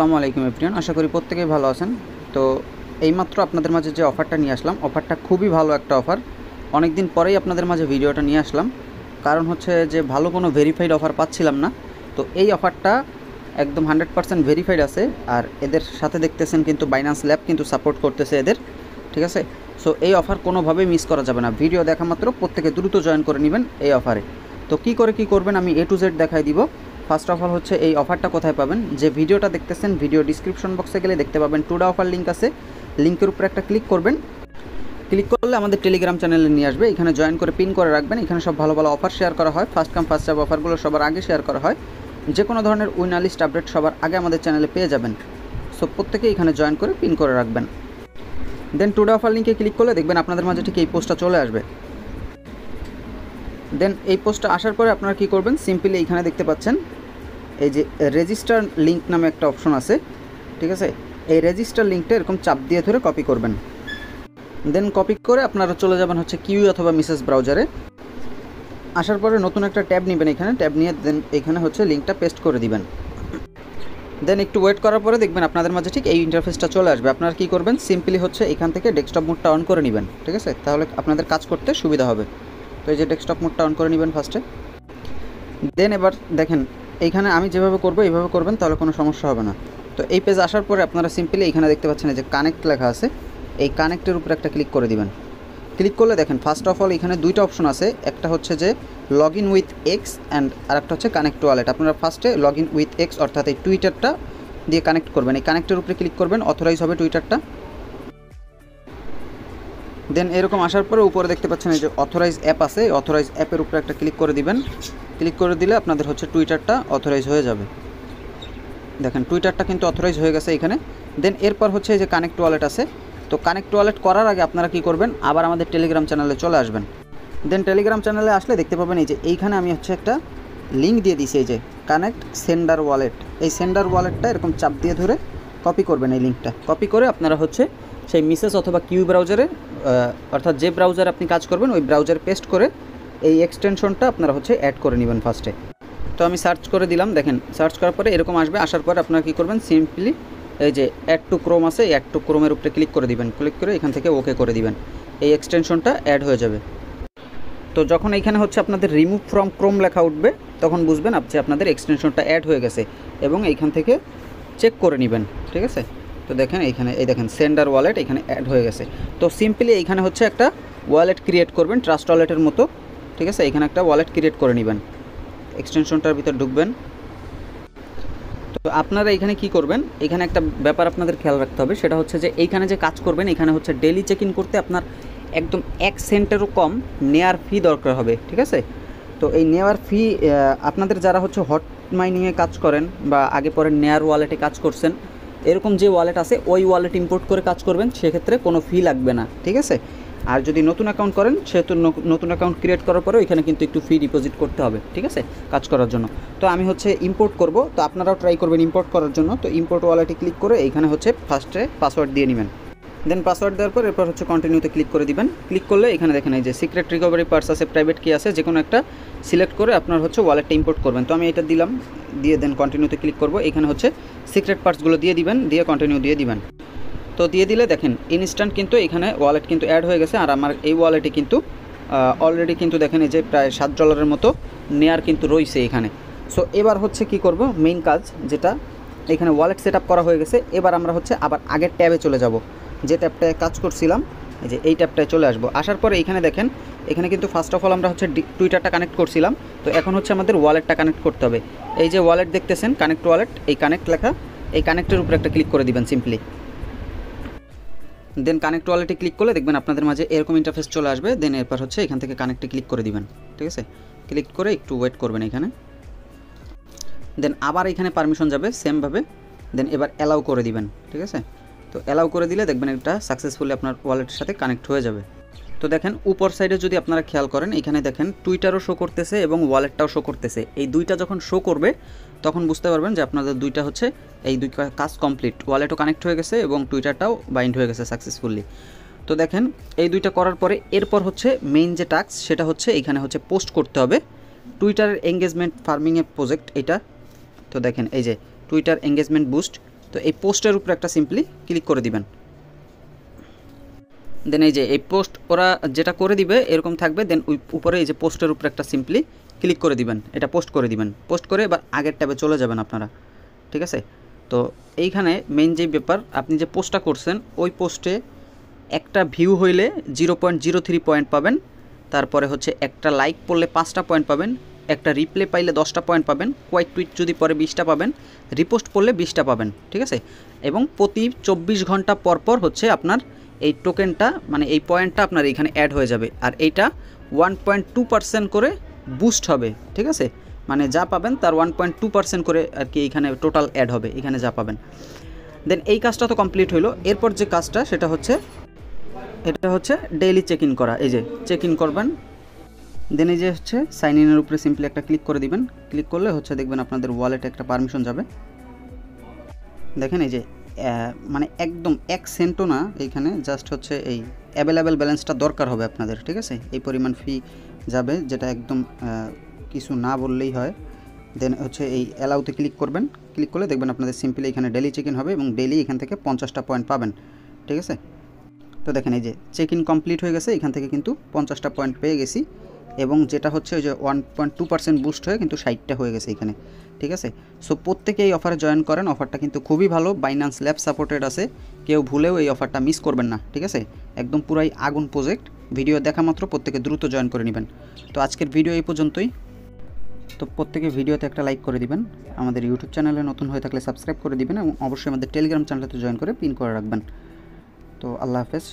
আসসালামু আলাইকুম এভরিওয়ান, আশা করি প্রত্যেকেই ভালো আছেন। তো এইমাত্র আপনাদের মাঝে যে অফারটা নিয়ে আসলাম, অফারটা খুবই ভালো একটা অফার। অনেক দিন পরেই আপনাদের মাঝে ভিডিওটা নিয়ে আসলাম, কারণ হচ্ছে যে ভালো কোনো ভেরিফাইড অফার পাচ্ছিলাম না। তো এই অফারটা একদম 100% ভেরিফাইড আছে, আর এদের সাথে দেখতেছেন কিন্তু বাইন্যান্স ল্যাব কিন্তু সাপোর্ট করতেছে এদের, ঠিক আছে। সো এই অফার কোনোভাবেই মিস করা যাবে না। ভিডিও দেখা মাত্র প্রত্যেকে দ্রুত জয়েন করে নেবেন এই অফারে। তো কী করবেন আমি A to Z দেখাই দিব। ফার্স্ট অফ অল হচ্ছে এই অফারটা কোথায় পাবেন, যে ভিডিওটা দেখতেছেন ভিডিও ডিসক্রিপশন বক্সে গেলে দেখতে পাবেন টুডে অফার লিঙ্ক আছে। লিঙ্কের উপরে একটা ক্লিক করবেন, ক্লিক করলে আমাদের টেলিগ্রাম চ্যানেলে নিয়ে আসবে। এখানে জয়েন করে পিন করে রাখবেন। এখানে সব ভালো ভালো অফার শেয়ার করা হয়, ফার্স্ট কাম ফার্স্ট সার্ভ অফারগুলো সবার আগে শেয়ার করা হয়। যে কোনো ধরনের উইনার লিস্ট আপডেট সবার আগে আমাদের চ্যানেলে পেয়ে যাবেন। সো প্রত্যেকেই এখানে জয়েন করে পিন করে রাখবেন। দেন টুডে অফার লিঙ্কে ক্লিক করলে দেখবেন আপনাদের মাঝে ঠিক এই পোস্টটা চলে আসবে। দেন এই পোস্টটা আসার পরে আপনারা কী করবেন, সিম্পলি এইখানে দেখতে পাচ্ছেন এই যে রেজিস্টার লিঙ্ক নামে একটা অপশন আছে, ঠিক আছে। এই রেজিস্টার লিঙ্কটা এরকম চাপ দিয়ে ধরে কপি করবেন। দেন কপি করে আপনারা চলে যাবেন হচ্ছে কিউ অথবা মিসেস ব্রাউজারে। আসার পরে নতুন একটা ট্যাব নেবেন, এখানে ট্যাব নিয়ে দেন এখানে হচ্ছে লিঙ্কটা পেস্ট করে দিবেন। দেন একটু ওয়েট করার পরে দেখবেন আপনাদের মাঝে ঠিক এই ইন্টারফেসটা চলে আসবে। আপনারা কী করবেন, সিম্পলি হচ্ছে এখান থেকে ডেস্কটপ মোডটা অন করে নেবেন, ঠিক আছে। তাহলে আপনাদের কাজ করতে সুবিধা হবে। তো এই যে ডেস্কটপ মোডটা অন করে নেবেন ফার্স্টে। দেন এবার দেখেন এইখানে আমি যেভাবে করবো এইভাবে করবেন, তাহলে কোনো সমস্যা হবে না। তো এই পেজ আসার পরে আপনারা সিম্পলি এইখানে দেখতে পাচ্ছেন এই যে কানেক্ট লেখা আছে, এই কানেক্টের উপরে একটা ক্লিক করে দিবেন। ক্লিক করলে দেখেন ফার্স্ট অফ অল এখানে দুইটা অপশন আছে, একটা হচ্ছে যে log in with X and আর একটা হচ্ছে কানেক্ট টু ওয়ালেট। আপনারা ফার্স্টে লগ ইন উইথ এক্স অর্থাৎ এই টুইটারটা দিয়ে কানেক্ট করবেন। এই কানেক্টের উপরে ক্লিক করবেন, অথরাইজ হবে টুইটারটা। দেন এরকম আসার পরে উপরে দেখতে পাচ্ছেন এই যে অথরাইজ অ্যাপ আছে, অথরাইজ অ্যাপের উপরে একটা ক্লিক করে দিবেন। ক্লিক করে দিলে আপনাদের হচ্ছে টুইটারটা অথরাইজ হয়ে যাবে। দেখেন টুইটারটা কিন্তু অথরাইজ হয়ে গেছে এখানে। দেন এরপর হচ্ছে এই যে কানেক্ট ওয়ালেট আছে। তো কানেক্ট ওয়ালেট করার আগে আপনারা কী করবেন, আবার আমাদের টেলিগ্রাম চ্যানেলে চলে আসবেন। দেন টেলিগ্রাম চ্যানেলে আসলে দেখতে পাবেন এই যে এইখানে আমি হচ্ছে একটা লিঙ্ক দিয়ে দিয়েছি, এই যে কানেক্ট সেন্ডার ওয়ালেট। এই সেন্ডার ওয়ালেটটা এরকম চাপ দিয়ে ধরে কপি করবেন। এই লিঙ্কটা কপি করে আপনারা হচ্ছে সেই মিসেস অথবা কিউ ব্রাউজারে অর্থাৎ যে ব্রাউজারে আপনি কাজ করবেন ওই ব্রাউজার পেস্ট করে এই এক্সটেনশনটা আপনারা হচ্ছে অ্যাড করে নেবেন ফার্স্টে। তো আমি সার্চ করে দিলাম, দেখেন সার্চ করার পরে এরকম আসবে। আসার পরে আপনারা কী করবেন, সিম্পলি এই যে অ্যাড টু ক্রোম আছে, এই অ্যাড টু ক্রোমের উপরে ক্লিক করে দিবেন। ক্লিক করে এখান থেকে ওকে করে দিবেন, এই এক্সটেনশনটা অ্যাড হয়ে যাবে। তো যখন এইখানে হচ্ছে আপনাদের রিমুভ ফ্রম ক্রোম লেখা উঠবে, তখন বুঝবেন যে আপনাদের এক্সটেনশনটা অ্যাড হয়ে গেছে এবং এইখান থেকে চেক করে নেবেন, ঠিক আছে। তো দেখেন এইখানে এই দেখেন সেন্ডার ওয়ালেট এখানে অ্যাড হয়ে গেছে। তো সিম্পলি এইখানে হচ্ছে একটা ওয়ালেট ক্রিয়েট করবেন ট্রাস্ট ওয়ালেটের মতো, ঠিক আছে। এখানে একটা ওয়ালেট ক্রিয়েট করে নেবেন, এক্সটেনশনটার ভিতর ঢুকবেন। তো আপনারা এখানে কি করবেন, এখানে একটা ব্যাপার আপনাদের খেয়াল রাখতে হবে, সেটা হচ্ছে যে এইখানে যে কাজ করবেন এখানে হচ্ছে ডেইলি চেক ইন করতে আপনার একদম 1 সেন্টেরও কম নেয়ার ফি দরকার হবে, ঠিক আছে। তো এই নেওয়ার ফি আপনাদের যারা হচ্ছে হট মাইনিংয়ে কাজ করেন বা আগে পরে নেয়ার ওয়ালেটে কাজ করছেন, এরকম যে ওয়ালেট আছে ওই ওয়ালেট ইম্পোর্ট করে কাজ করবেন, সেক্ষেত্রে কোনো ফি লাগবে না, ঠিক আছে। আর যদি নতুন অ্যাকাউন্ট করেন, সেহেতু নতুন অ্যাকাউন্ট ক্রিয়েট করার পরেও এখানে কিন্তু একটু ফি ডিপোজিট করতে হবে, ঠিক আছে, কাজ করার জন্য। তো আমি হচ্ছে ইম্পোর্ট করব, তো আপনারাও ট্রাই করবেন ইম্পোর্ট করার জন্য। তো ইম্পোর্ট ওয়ালেটে ক্লিক করে এইখানে হচ্ছে ফার্স্টে পাসওয়ার্ড দিয়ে নেবেন। দেন পাসওয়ার্ড দেওয়ার পর এরপর হচ্ছে কন্টিনিউতে ক্লিক করে দিবেন। ক্লিক করলে এখানে দেখেন এই যে সিক্রেট রিকভারি পার্স আছে, প্রাইভেট কি আছে, যে কোনো একটা সিলেক্ট করে আপনার হচ্ছে ওয়ালেটটা ইম্পোর্ট করবেন। তো আমি এটা দিলাম, দিয়ে দেন কন্টিনিউতে ক্লিক করব। এখানে হচ্ছে সিক্রেট পার্টসগুলো দিয়ে দিবেন, দিয়ে কন্টিনিউ দিয়ে দিবেন। তো দিয়ে দিলে দেখেন ইনস্ট্যান্ট কিন্তু এখানে ওয়ালেট কিন্তু অ্যাড হয়ে গেছে। আর আমার এই ওয়ালেটে কিন্তু অলরেডি কিন্তু দেখেন এই যে প্রায় $7 মতো নেয়ার কিন্তু রয়েছে এখানে। সো এবার হচ্ছে কি করব, মেইন কাজ যেটা, এখানে ওয়ালেট সেট আপ করা হয়ে গেছে। এবার আমরা হচ্ছে আবার আগের ট্যাবে চলে যাব, যে ট্যাবটায় কাজ করছিলাম, এই যে এই ট্যাবটায় চলে আসবো। আসার পরে এইখানে দেখেন এখানে কিন্তু ফার্স্ট অফ অল আমরা হচ্ছে টুইটারটা কানেক্ট করছিলাম। তো এখন হচ্ছে আমাদের ওয়ালেটটা কানেক্ট করতে হবে। এই যে ওয়ালেট দেখতেছেন কানেক্ট ওয়ালেট, এই কানেক্ট লেখা, এই কানেক্টের উপরে একটা ক্লিক করে দিবেন সিম্পলি। দেন কানেক্ট ওয়ালেটে ক্লিক করলে দেখবেন আপনাদের মাঝে এরকম ইন্টারফেস চলে আসবে। দেন এরপর হচ্ছে এখান থেকে কানেক্টে ক্লিক করে দিবেন, ঠিক আছে। ক্লিক করে একটু ওয়েট করবেন এখানে। দেন আবার এখানে পারমিশন যাবে সেমভাবে। দেন এবার অ্যালাউ করে দিবেন, ঠিক আছে। তো অ্যালাউ করে দিলে দেখবেন এটা সাকসেসফুলি আপনার ওয়ালেটের সাথে কানেক্ট হয়ে যাবে। তো দেখেন উপর সাইডে যদি আপনারা খেয়াল করেন, এখানে দেখেন টুইটারও শো করতেছে এবং ওয়ালেটটাও শো করতেছে। এই দুইটা যখন শো করবে তখন বুঝতে পারবেন যে আপনাদের দুইটা হচ্ছে এই দুই কাজ কমপ্লিট, ওয়ালেটও কানেক্ট হয়ে গেছে এবং টুইটারটাও বাইন্ড হয়ে গেছে সাকসেসফুলি। তো দেখেন এই দুইটা করার পরে এরপর হচ্ছে মেইন যে টাস্ক, সেটা হচ্ছে এখানে হচ্ছে পোস্ট করতে হবে টুইটারের এঙ্গেজমেন্ট ফার্মিংয়ের প্রজেক্ট এটা। তো দেখেন এই যে টুইটার এঙ্গেজমেন্ট বুস্ট, তো তো এই পোস্টের উপরে একটা সিম্পলি ক্লিক করে দিবেন। দেন এই যে এই পোস্ট ওরা যেটা করে দিবে এরকম থাকবে, দেন ওই উপরে এই যে পোস্টের উপরে একটা সিম্পলি ক্লিক করে দিবেন, এটা পোস্ট করে দিবেন। পোস্ট করে এবার আগের ট্যাবে চলে যাবেন আপনারা, ঠিক আছে। তো এইখানে মেইন যে ব্যাপার, আপনি যে পোস্টটা করছেন ওই পোস্টে একটা ভিউ হইলে 0.03 পয়েন্ট পাবেন, তারপরে হচ্ছে একটা লাইক পড়লে 5টা পয়েন্ট পাবেন, একটা রিপ্লে পাইলে 10টা পয়েন্ট পাবেন, কোয়াইট টুইট যদি পরে 20টা পাবেন, রিপোস্ট পড়লে 20টা পাবেন, ঠিক আছে। এবং প্রতি 24 ঘন্টা পর পর হচ্ছে আপনার এই টোকেনটা মানে এই পয়েন্টটা আপনার এখানে অ্যাড হয়ে যাবে, আর এইটা 1.2% করে বুস্ট হবে, ঠিক আছে। মানে যা পাবেন তার 1.2% করে আর কি এইখানে টোটাল অ্যাড হবে এখানে যা পাবেন। দেন এই কাজটা তো কমপ্লিট হলো। এরপর যে কাজটা সেটা হচ্ছে এটা হচ্ছে ডেইলি চেক ইন করা। এই যে চেক ইন করবেন, দেন এই যে হচ্ছে সাইন ইনের উপরে সিম্পলি একটা ক্লিক করে দিবেন। ক্লিক করলে হচ্ছে দেখবেন আপনাদের ওয়ালেটে একটা পারমিশন যাবে। দেখেন এই যে মানে একদম 1 সেন্টও না, এইখানে জাস্ট হচ্ছে এই অ্যাভেলেবেল ব্যালেন্সটা দরকার হবে আপনাদের, ঠিক আছে। এই পরিমাণ ফি যাবে, যেটা একদম কিছু না বললেই হয়। দেন হচ্ছে এই অ্যালাউতে ক্লিক করবেন। ক্লিক করলে দেখবেন আপনাদের সিম্পলি এখানে ডেইলি চেক ইন হবে এবং ডেইলি এখান থেকে 50টা পয়েন্ট পাবেন, ঠিক আছে। তো দেখেন এই যে চেক ইন কমপ্লিট হয়ে গেছে, এখান থেকে কিন্তু 50টা পয়েন্ট পেয়ে গেছি, এবং যেটা হচ্ছে ওই যে 1.2% বুস্ট হয়ে কিন্তু 60টা হয়ে গেছে এখানে, ঠিক আছে। সো প্রত্যেকে এই অফারে জয়েন করেন, অফারটা কিন্তু খুবই ভালো, বাইন্যান্স ল্যাব সাপোর্টেড আছে, কেউ ভুলেও এই অফারটা মিস করবেন না, ঠিক আছে। একদম পুরাই আগুন প্রজেক্ট, ভিডিও দেখা মাত্র প্রত্যেকে দ্রুত জয়েন করে নেবেন। তো আজকের ভিডিও এই পর্যন্তই। তো প্রত্যেকে ভিডিওতে একটা লাইক করে দিবেন, আমাদের ইউটিউব চ্যানেলে নতুন হয়ে থাকলে সাবস্ক্রাইব করে দিবেন, এবং অবশ্যই আমাদের টেলিগ্রাম চ্যানেলতে জয়েন করে পিন করে রাখবেন। তো আল্লাহ হাফেজ।